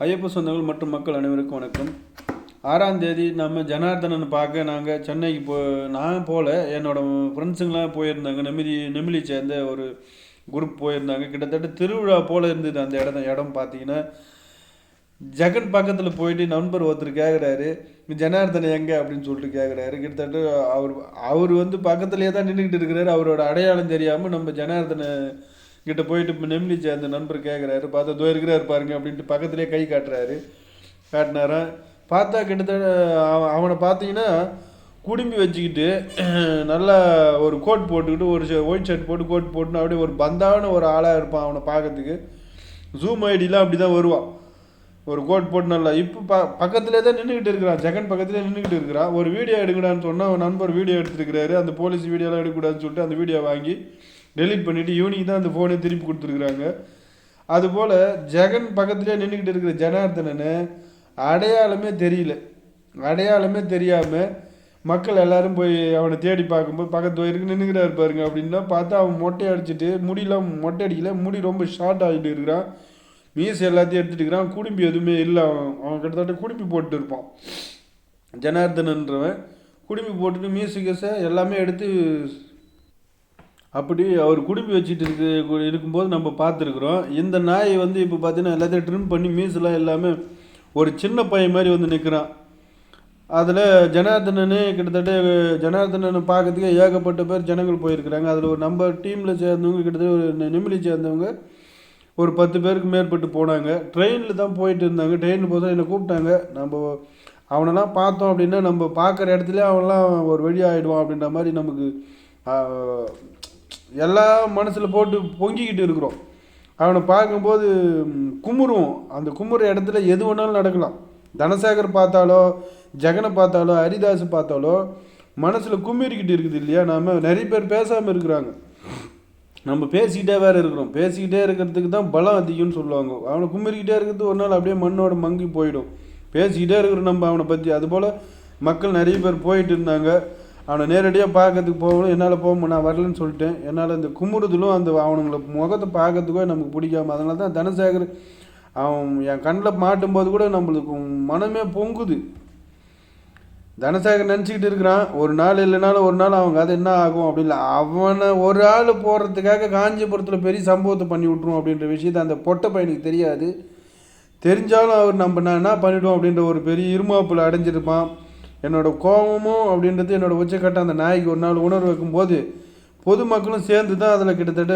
ஐயப்ப சொந்தங்கள் மற்றும் மக்கள் அனைவருக்கும் வணக்கம். 6ஆம் தேதி நம்ம ஜனார்தனன் பார்க்க நாங்கள் சென்னைக்கு நான் போகல, என்னோட ஃப்ரெண்ட்ஸுங்களாம் போயிருந்தாங்க. நெமிலி சேர்ந்த ஒரு குரூப் போயிருந்தாங்க. கிட்டத்தட்ட திருவிழா போல் இருந்தது அந்த இடம் பார்த்தீங்கன்னா. ஜெகன் பக்கத்தில் போயிட்டு நண்பர் ஒருத்தர் கேட்குறாரு, ஜனார்தனன் எங்கே அப்படின்னு சொல்லிட்டு கேட்குறாரு. கிட்டத்தட்ட அவர் பக்கத்துலேயே தான் நின்றுக்கிட்டு இருக்கிறாரு. அவரோட அடையாளம் தெரியாமல் நம்ம ஜனார்தனை கிட்ட போயிட்டு நெமிலி சேர்ந்த நண்பர் கேட்குறாரு. பார்த்தா தோ இருக்கிறாரு பாருங்க அப்படின்ட்டு பக்கத்துலேயே கை காட்டினாரா. பார்த்தா கிட்டத்தட்ட அவனை பார்த்தீங்கன்னா குடும்பி வச்சுக்கிட்டு நல்லா ஒரு கோட் போட்டுக்கிட்டு ஒரு ஒயிட் ஷர்ட் போட்டு கோட் போட்டுன்னு அப்படியே ஒரு பந்தான ஒரு ஆளாக இருப்பான். அவனை பார்க்கறதுக்கு ஜூம் ஐடிலாம் அப்படி தான் வருவான். ஒரு கோட் போட்டு நல்லா இப்போ பக்கத்துலேயே தான் நின்றுக்கிட்டு இருக்கிறான். ஜெகன் பக்கத்துலேயே நின்றுக்கிட்டு இருக்கிறான். ஒரு வீடியோ எடுக்கடான்னு சொன்னால் அவன் நண்பர் வீடியோ எடுத்துருக்கிறாரு. அந்த போலீஸ் வீடியோலாம் எடுக்கக்கூடாதுன்னு சொல்லிட்டு அந்த வீடியோ வாங்கி டெலீட் பண்ணிவிட்டு ஈவினிங் தான் அந்த ஃபோனை திருப்பி கொடுத்துருக்குறாங்க. அதுபோல் ஜெகன் பக்கத்துலேயே நின்றுக்கிட்டு இருக்கிற ஜனார்தனனை அடையாளமே தெரியாமல் மக்கள் எல்லோரும் போய் அவனை தேடி பார்க்கும்போது பக்கத்து வயிறுக்கு நின்றுக்கிறா இருப்பாருங்க. அப்படின்னா பார்த்தா அவன் மொட்டை அடிச்சுட்டு முடியெல்லாம் மொட்டை அடிக்கல, முடி ரொம்ப ஷார்ட் ஆகிட்டு இருக்கிறான். மீஸ் எல்லாத்தையும் எடுத்துகிட்டு இருக்கிறான். குடும்பி எதுவுமே இல்லை. அவன் கிட்டத்தட்ட குடும்பி போட்டு இருப்பான். ஜனார்தனன்றவன் குடும்பி போட்டுட்டு மீசு கேசை எல்லாமே எடுத்து அப்படி அவர் குடும்பி வச்சுட்டு இருக்கும்போது நம்ம பார்த்துருக்குறோம். இந்த நாய் இப்போ பார்த்தீங்கன்னா எல்லாத்தையும் ட்ரிம் பண்ணி மீசெல்லாம் எல்லாமே ஒரு சின்ன பையன் மாதிரி நிற்கிறான். அதில் கிட்டத்தட்ட ஜனார்தனனை பார்க்கறதுக்கே ஏகப்பட்ட பேர் ஜனங்கள் போயிருக்கிறாங்க. அதில் ஒரு நம்ம டீமில் சேர்ந்தவங்க கிட்டத்தட்ட ஒரு நெமிலி சேர்ந்தவங்க ஒரு 10 பேருக்கு மேற்பட்டு போனாங்க. ட்ரெயினில் தான் போயிட்டு இருந்தாங்க. ட்ரெயினில் போதும் என்னை கூப்பிட்டாங்க. நம்ம அவனெல்லாம் பார்த்தோம் அப்படின்னா நம்ம பார்க்குற இடத்துல அவனெல்லாம் ஒரு வழி ஆகிடுவான் அப்படின்ற மாதிரி நமக்கு எல்லா மனசில் போட்டு பொங்கிக்கிட்டு இருக்கிறோம். அவனை பார்க்கும்போது குமுறுவோம். அந்த குமுற இடத்துல எது வேணாலும் நடக்கலாம். தனசேகர் பார்த்தாலோ, ஜெகனை பார்த்தாலோ, ஹரிதாஸ் பார்த்தாலோ மனசில் கும்மிரிக்கிட்டு இருக்குது இல்லையா. நாம் நிறைய பேர் பேசாமல் இருக்கிறாங்க. நம்ம பேசிக்கிட்டே வேறு இருக்கிறோம். பேசிக்கிட்டே இருக்கிறதுக்கு தான் பலம் அதிகம்னு சொல்லுவாங்க. அவனை கும்மிரிக்கிட்டே இருக்கிறது ஒரு நாள் அப்படியே மண்ணோட மங்கி போயிடும். பேசிக்கிட்டே இருக்கிறோம் நம்ம அவனை பற்றி. அதுபோல் மக்கள் நிறைய பேர் போயிட்டு இருந்தாங்க. அவனை நேரடியாக பார்க்கறதுக்கு போகணும். என்னால் நான் வரலன்னு சொல்லிட்டேன். என்னால் இந்த குமுறுதலும் அந்த அவனுங்களை முகத்தை பார்க்கறதுக்கோ நமக்கு பிடிக்காம. அதனால தான் தனசேகர் அவன் என் கண்ணில் மாட்டும்போது கூட நம்மளுக்கு மனமே பொங்குது. தனசேகர் நினச்சிக்கிட்டு இருக்கிறான், ஒரு நாள் இல்லைனாலும் ஒரு நாள் அவங்க அது என்ன ஆகும் அப்படின்ல. அவனை ஒரு ஆள் போடுறதுக்காக காஞ்சிபுரத்தில் பெரிய சம்பவத்தை பண்ணி விட்ருவோம் அப்படின்ற விஷயத்தை அந்த பொட்டை பையனுக்கு தெரியாது. தெரிஞ்சாலும் அவர் நான் என்ன பண்ணிவிடுவோம் அப்படின்ற ஒரு பெரிய இருமாப்பில் அடைஞ்சிருப்பான். என்னோடய கோபமும் அப்படின்றது என்னோடய உச்சக்கட்ட அந்த நாய்க்கு ஒரு நாள் உணர்வு வைக்கும்போது பொதுமக்களும் சேர்ந்து தான் அதில் கிட்டத்தட்ட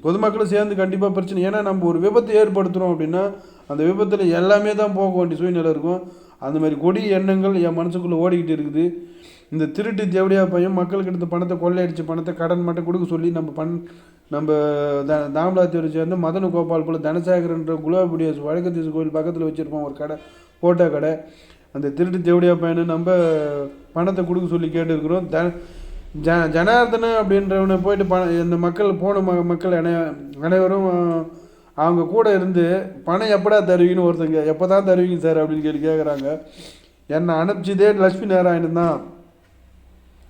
பொதுமக்களும் சேர்ந்து கண்டிப்பாக பிரச்சனை. ஏன்னா நம்ம ஒரு விபத்து ஏற்படுத்துகிறோம் அப்படின்னா அந்த விபத்தில் எல்லாமே தான் போக வேண்டிய சூழ்நிலை இருக்கும். அந்த மாதிரி கொடிய எண்ணங்கள் என் மனசுக்குள்ளே ஓடிக்கிட்டு இருக்குது. இந்த திருட்டு தேவடியா பையன் மக்கள்கிட்ட பணத்தை கொள்ளையடித்த பணத்தை கடன் மட்டும் கொடுக்க சொல்லி நம்ம தாமலாத்தூரை சேர்ந்து மதன கோபால் போல் தனசேகரன்ற குலாபுடிய வழக்கத்தீசு கோயில் பக்கத்தில் வச்சுருப்போம் ஒரு கடை, போட்டோ கடை. அந்த திருட்டு தேவடியா பையனை நம்ம பணத்தை கொடுக்க சொல்லி கேட்டுருக்குறோம். ஜனார்தனன் அப்படின்றவனை போயிட்டு இந்த மக்கள் அனைவரும் அவங்க கூட இருந்து பணம் எப்படா தருவீங்கன்னு ஒருத்தங்க எப்போ தான் தருவீங்க சார் அப்படின்னு கேட்குறாங்க. என்னை அனுப்பிச்சதே லட்சுமி நாராயணன் தான்,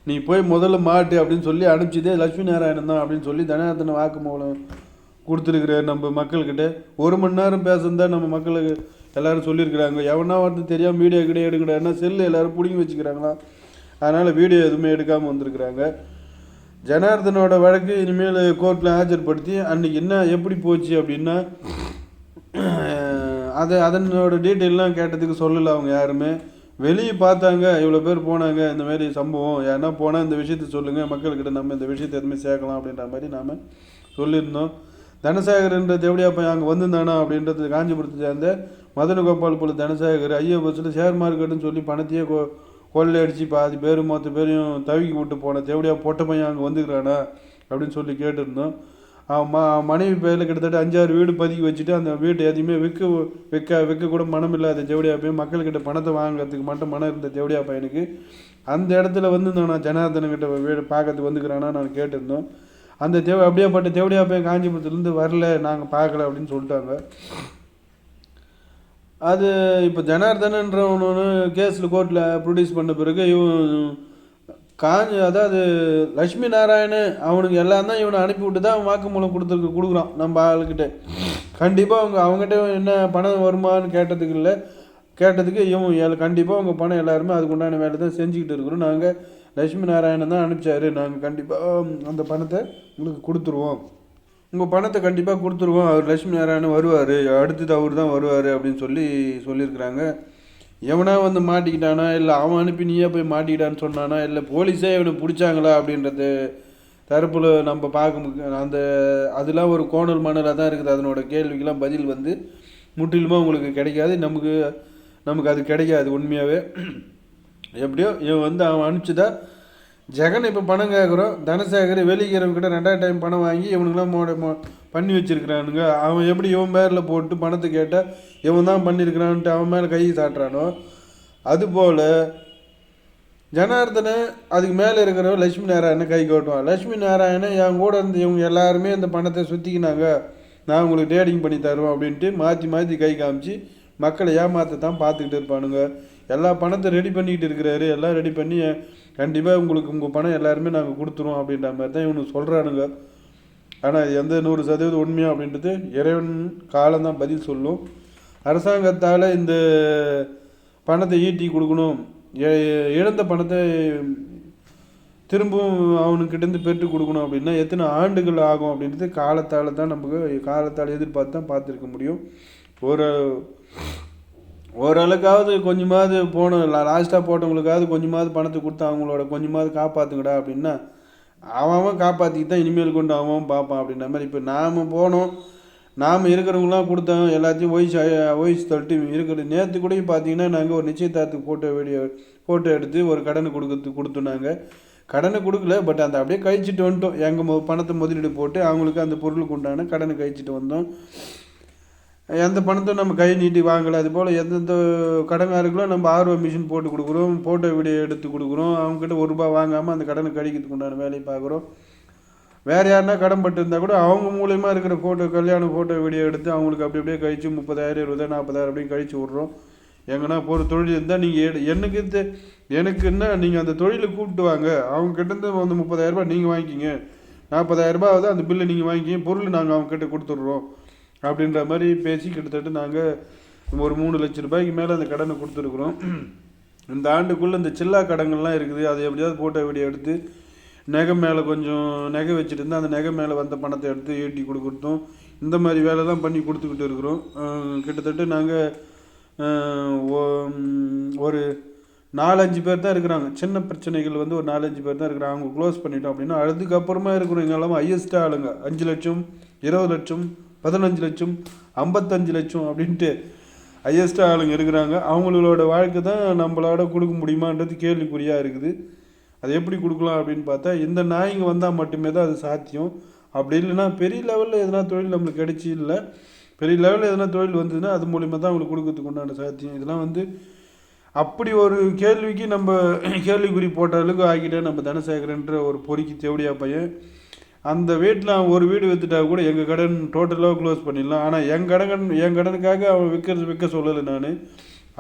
நீ போய் முதல்ல மாட்டு அப்படின்னு சொல்லி அனுப்பிச்சதே லட்சுமி நாராயணன் தான் அப்படின்னு சொல்லி ஜனார்தன வாக்குமூலம் கொடுத்துருக்குற நம்ம மக்கள்கிட்ட 1 மணி நேரம் பேசுனதான் நம்ம மக்களுக்கு எல்லோரும் சொல்லியிருக்கிறாங்க. எவனா தெரியாமல் வீடியோ கிடையாது எடுக்கிறாருன்னா செல்லு எல்லோரும் பிடிங்கி வச்சுக்கிறாங்களா. அதனால் வீடியோ எதுவுமே எடுக்காமல் வந்திருக்கிறாங்க. ஜனார்தனோட வழக்கு இனிமேல் கோர்ட்டில் ஆஜர்படுத்தி அன்றைக்கி என்ன எப்படி போச்சு அப்படின்னா அதனோட டீட்டெயிலாம் கேட்டதுக்கு சொல்லலை அவங்க யாருமே. வெளியே பார்த்தாங்க, இவ்வளோ பேர் போனாங்க, இந்த மாதிரி சம்பவம் யாருன்னா போனால் இந்த விஷயத்த சொல்லுங்கள், மக்கள்கிட்ட நம்ம இந்த விஷயத்தை எதுவுமே சேர்க்கலாம் அப்படின்ற மாதிரி நாம் சொல்லியிருந்தோம். தனசேகர்ன்ற தேவடியா பையன் அங்கே வந்திருந்தானா அப்படின்றது காஞ்சிபுரத்தை சேர்ந்த மதன கோபால் போல தனசேகர் ஐயப்பத்தில் ஷேர் மார்க்கெட்டுன்னு சொல்லி பணத்தையே கொள்ளையடிச்சு பாதி பேர் மொத்த பேரையும் தவிக்கி விட்டு போன தேவடியா பொட்டை பையன் அங்கே வந்துக்கிறானா அப்படின்னு சொல்லி கேட்டிருந்தோம். அவன் மனைவி பேரில் கிட்டத்தட்ட 5-6 வீடு பதுக்கி வச்சுட்டு அந்த வீட்டை எதையுமே விற்க கூட மனம் இல்லாத தேவடியா பையன் மக்கள்கிட்ட பணத்தை வாங்குறதுக்கு மட்டும் மனம் இருந்த தேவடியா பையனுக்கு அந்த இடத்துல நான் ஜனார்தனங்கிட்ட வீடு பார்க்கறதுக்கு வந்துக்கிறானா நான் கேட்டிருந்தோம். அந்த அப்படியேப்பட்ட தேவடியா பையன் காஞ்சிபுரத்துலேருந்து வரல, நாங்கள் பார்க்கல அப்படின்னு சொல்லிட்டாங்க. அது இப்போ ஜனார்தனன்றவனு கேஸில் கோர்ட்டில் ப்ரொடியூஸ் பண்ண பிறகு அதாவது லட்சுமி நாராயணன் அவனுக்கு எல்லாம் தான் இவனை அனுப்பி விட்டு தான் வாக்குமூலம் கொடுக்குறான் நம்ம ஆளுக்கிட்ட. கண்டிப்பாக அவங்ககிட்ட என்ன பணம் வருமானு கேட்டதுக்கு இல்லை, கேட்டதுக்கு இவன் கண்டிப்பாக உங்கள் பணம் எல்லாருமே அதுக்கு உண்டான வேலை தான் செஞ்சுக்கிட்டு இருக்கிறோம். நாங்கள் லட்சுமி நாராயணன் தான் அனுப்பிச்சாரு, நாங்கள் கண்டிப்பாக அந்த பணத்தை உங்களுக்கு கொடுத்துருவோம், உங்கள் பணத்தை கண்டிப்பாக கொடுத்துருவோம், அவர் லட்சுமி நாராயணன் வருவார், அடுத்தது அவர் தான் வருவார் அப்படின்னு சொல்லியிருக்கிறாங்க. எவனா வந்து மாட்டிக்கிட்டானா, இல்லை அவன் அனுப்பி நீயே போய் மாட்டிக்கிட்டான்னு சொன்னானா, இல்லை போலீஸே இவனை பிடிச்சாங்களா அப்படின்றது தரப்பில் நம்ம பார்க்க அந்த அதெல்லாம் ஒரு கோணல் மணலாக தான் இருக்குது. அதனோட கேள்விக்கெல்லாம் பதில் வந்து முற்றிலுமாக உங்களுக்கு கிடைக்காது, நமக்கு அது கிடைக்காது உண்மையாகவே. எப்படியோ இவன் வந்து அவன் அனுப்பிச்சுதா ஜெகன் இப்போ பணம் கேட்குறோம், தனசேகர் வெளிக்கிறவங்கிட்ட 2வது டைம் பணம் வாங்கி இவனுங்களாம் பண்ணி வச்சுருக்கிறானுங்க. அவன் எப்படி இவன் பேரில் போட்டு பணத்தை கேட்டால் இவன் தான் பண்ணியிருக்கிறான்ட்டு அவன் மேலே கை சாட்டுறானோ, அதுபோல் ஜனார்தனை அதுக்கு மேலே இருக்கிறவன் லட்சுமி நாராயணனை கை காட்டுவான். லட்சுமி நாராயணன் என் கூட இருந்து இவங்க எல்லாருமே இந்த பணத்தை சுற்றிக்கினாங்க, நான் உங்களுக்கு டேடிங் பண்ணி தருவேன் அப்படின்ட்டு மாற்றி கை காமிச்சு மக்களை ஏமாற்றத்தான் பார்த்துக்கிட்டு இருப்பானுங்க. எல்லா பணத்தை ரெடி பண்ணிக்கிட்டு இருக்கிறாரு, எல்லாம் ரெடி பண்ணி கண்டிப்பாக உங்களுக்கு உங்கள் பணம் எல்லாருமே நாங்கள் கொடுத்துருவோம் அப்படின்ற மாதிரி தான் இவனுக்கு சொல்கிறானுங்க. ஆனால் இது எந்த 100% உண்மையா அப்படின்றது இறைவன் காலம்தான் பதில் சொல்லும். அரசாங்கத்தால் இந்த பணத்தை ஈட்டி கொடுக்கணும், இழந்த பணத்தை திரும்பவும் அவனுக்கிட்டேருந்து பெற்று கொடுக்கணும் அப்படின்னா எத்தனை ஆண்டுகள் ஆகும் அப்படின்றது காலத்தால் தான் காலத்தால் எதிர்பார்த்து தான் பார்த்துருக்க முடியும். ஓரளவுக்காவது கொஞ்சமாவது லாஸ்ட்டாக போட்டவங்களுக்காவது கொஞ்சமாவது பணத்தை கொடுத்து அவங்களோட கொஞ்சமாவது காப்பாற்றுங்கடா அப்படின்னா அவன் காப்பாற்றிக்கிட்டு தான் இனிமேல் கொண்டு அவன் பார்ப்பான் அப்படின்ற மாதிரி. இப்போ நாம் போனோம், நாம் இருக்கிறவங்களாம் கொடுத்தோம், எல்லாத்தையும் ஒய்ஸ் தள்ளிட்டு இருக்கிறது. நேற்று கூட பார்த்தீங்கன்னா நாங்கள் ஒரு நிச்சயதார்த்துக்கு ஃபோட்டோ எடுத்து ஒரு கடனை கொடுத்தோம். கடனை கொடுக்கல, பட் அந்த அப்படியே கழிச்சிட்டு வந்துட்டோம். எங்கள் பணத்தை முதலீடு போட்டு அவங்களுக்கு அந்த பொருளுக்கு உண்டான கடனை கழிச்சிட்டு வந்தோம். எந்த பணத்தை நம்ம கை நீட்டி வாங்கலை. அதுபோல் எந்தெந்த கடன்காரங்களும் நம்ம ஆர்வ மிஷின் போட்டு கொடுக்குறோம், ஃபோட்டோ வீடியோ எடுத்து கொடுக்குறோம், அவங்ககிட்ட ₹1 வாங்காமல் அந்த கடனை கழிக்கிறதுக்கு உண்டான வேலையை பார்க்குறோம். வேறு யாருன்னா கடன் பட்டு இருந்தால் கூட அவங்க மூலயமா இருக்கிற கல்யாண ஃபோட்டோ வீடியோ எடுத்து அவங்களுக்கு அப்படியே கழிச்சு 30,000 20,000 40,000 அப்படின்னு கழிச்சு விட்றோம். எங்கன்னா ஒரு தொழில் இருந்தால் நீங்கள் எனக்கு என்ன நீங்கள் அந்த தொழிலை கூப்பிட்டு வாங்க, அவங்ககிட்டருந்து வந்து ₹30,000 நீங்கள் வாங்கிக்கிங்க, ₹40,000 அந்த பில்லை நீங்கள் வாங்கிக்கிங்க, பொருள் நாங்கள் அவங்ககிட்ட கொடுத்துட்றோம் அப்படின்ற மாதிரி பேசி கிட்டத்தட்ட நாங்கள் ஒரு ₹3,00,000 மேலே அந்த கடனை கொடுத்துருக்குறோம். இந்த ஆண்டுக்குள்ளே இந்த சில்லா கடன்கள்லாம் இருக்குது, அதை எப்படியாவது ஃபோட்டோ வீடியோ எடுத்து நகை மேலே கொஞ்சம் நகை வச்சுட்டு இருந்தால் அந்த நகை மேலே வந்த பணத்தை எடுத்து ஈட்டி கொடுக்குறதும் இந்த மாதிரி வேலை தான் பண்ணி கொடுத்துக்கிட்டு இருக்கிறோம். கிட்டத்தட்ட நாங்கள் ஒரு 4-5 பேர் தான் இருக்கிறாங்க. சின்ன பிரச்சனைகள் வந்து ஒரு 4-5 பேர் தான் இருக்கிறாங்க. அவங்க க்ளோஸ் பண்ணிட்டோம் அப்படின்னா அதுக்கப்புறமா இருக்கிறவங்க எல்லாம் ஹையஸ்ட்டாக ஆளுங்க 5 லட்சம் 20 லட்சம் 15 லட்சம் 55 லட்சம் அப்படின்ட்டு ஹையஸ்ட்டாக ஆளுங்க இருக்கிறாங்க. அவங்களோட வாழ்க்கை தான் நம்மளோட கொடுக்க முடியுமான்றது கேள்விக்குறியாக இருக்குது. அது எப்படி கொடுக்கலாம் அப்படின்னு பார்த்தா இந்த நாய்ங்க வந்தால் மட்டுமே தான் அது சாத்தியம். அப்படி இல்லைன்னா பெரிய லெவலில் எதனா தொழில் நம்மளுக்கு கிடைச்சி இல்லை, பெரிய லெவலில் எதனா தொழில் வந்ததுன்னா அது மூலிமா தான் அவங்களுக்கு கொடுக்கறதுக்கு உண்டான சாத்தியம். இதெல்லாம் வந்து அப்படி ஒரு கேள்விக்கு நம்ம கேள்விக்குறி போட்ட அளவுக்கு ஆகிட்டே நம்ம தனசேகரன்ற ஒரு பொறிக்கு தேவடியா பையன். அந்த வீட்டில் அவன் ஒரு வீடு விற்றுட்டா கூட எங்கள் கடன் டோட்டலாக க்ளோஸ் பண்ணிடலாம். ஆனால் என் கடனுக்காக அவன் விற்க சொல்லலை. நான்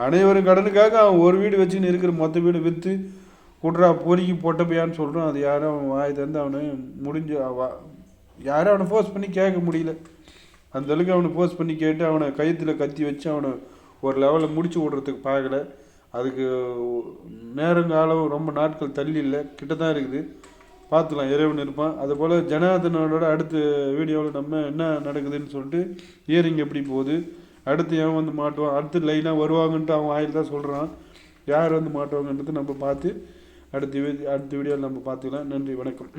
அனைவரும் கடனுக்காக அவன் ஒரு வீடு வச்சுன்னு இருக்கிற மொத்த வீடு விற்று குட்ரா பொறுக்கி போட்டப்பையான்னு சொல்கிறான். அது யாரும் அவன் வாய் தந்து அவனை யாரும் அவனை ஃபோர்ஸ் பண்ணி கேட்க முடியல. அந்தளவுக்கு அவனை ஃபோர்ஸ் பண்ணி கேட்டு அவனை கயிற்றுல கத்தி வச்சு அவனை ஒரு லெவலில் முடிச்சு விட்றதுக்கு பார்க்கல. அதுக்கு நேரங்காலம் ரொம்ப நாட்கள் தள்ளி இல்லை, கிட்ட தான் இருக்குது. பார்த்துக்கலாம், இறைவன் இருப்பான். அதுபோல் ஜனார்தனோட அடுத்த வீடியோவில் நம்ம என்ன நடக்குதுன்னு சொல்லிட்டு இயரிங் எப்படி போகுது, அடுத்து ஏன் வந்து மாட்டுவான், அடுத்து லைனாக வருவாங்கன்ட்டு அவன் வாயில் தான் சொல்கிறான். யார் வந்து மாட்டுவாங்கன்றது நம்ம பார்த்து அடுத்த வீடியோவில் நம்ம பார்த்துக்கலாம். நன்றி, வணக்கம்.